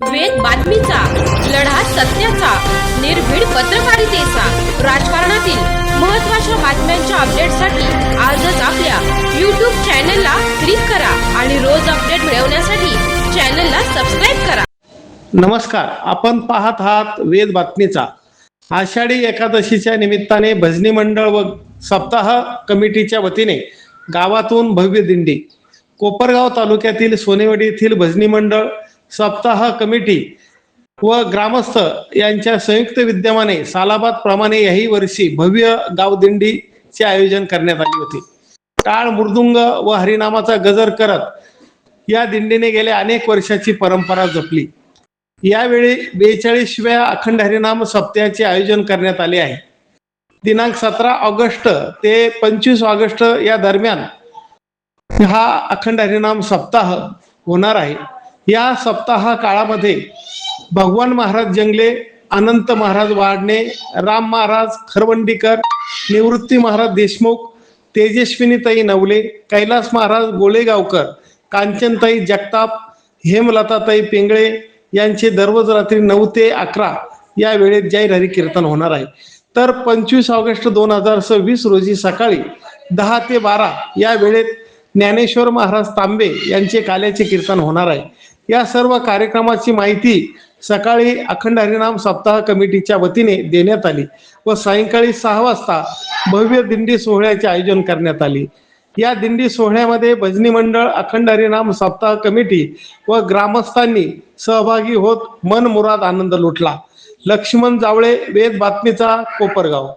वेद बातमीचा, लढा सत्याचा, निर्भीड पत्रकारितेचा, राजकारणातील महत्त्वाच्या बातम्यांच्या अपडेटसाठी आजच आपल्या YouTube चॅनलला क्लिक करा आणि रोज अपडेट मिळवण्यासाठी चॅनलला सबस्क्राइब करा। नमस्कार, आपण पाहत आहात वेद बातमीचा। आषाढी एकादशीच्या निमित्ताने भजनी मंडळ व सप्ताह कमिटीच्या वतीने गावातून भव्य दिंडी। कोपरगाव तालुक्यातील सोनेवाडी येथील भजनी मंडळ, सप्ताह कमिटी व ग्रामस्थ यांच्या संयुक्त विद्यमाने सालाबाद प्रमाणे याही वर्षी भव्य गावदिंडीचे आयोजन करण्यात आले होते। टाळ, मृदुंग व हरिनामाचा गजर करत या दिंडीने गेल्या अनेक वर्षाची परंपरा जपली। यावेळी 42व्या अखंड हरिनाम सप्ताहाचे आयोजन करण्यात आले आहे। दिनांक 17 ऑगस्ट ते 25 ऑगस्ट या दरम्यान हा अखंड हरिनाम सप्ताह होणार आहे। या सप्ताह काळामध्ये भगवान महाराज जंगले, अनंत महाराज वाडणे, राम महाराज खरवंडीकर, निवृत्ती महाराज देशमुख, तेजस्विनीताई नवले, कैलास महाराज गोळेगावकर, कांचनताई जगताप, हेमलताताई पिंगळे यांचे दररोज रात्री 9 ते 11 या वेळेत जाहीर हरी कीर्तन होणार आहे। तर 25 ऑगस्ट 2026 रोजी सकाळी 10 ते 12 या वेळेत ज्ञानेश्वर महाराज तांबे यांचे काल्याचे कीर्तन होणार आहे। या सर्व कार्यक्रमाची माहिती सकाळी अखंड हरिनाम सप्ताह कमिटीच्या वतीने देण्यात आली व सायंकाळी 6 वाजता भव्य दिंडी सोहळ्याचे आयोजन करण्यात आले। या दिंडी सोहळ्यामध्ये भजनी मंडळ, अखंड हरिनाम सप्ताह कमिटी व ग्रामस्थांनी सहभागी होत मनमुराद आनंद लुटला। लक्ष्मण जावळे, वेद बातमीचा, कोपरगाव।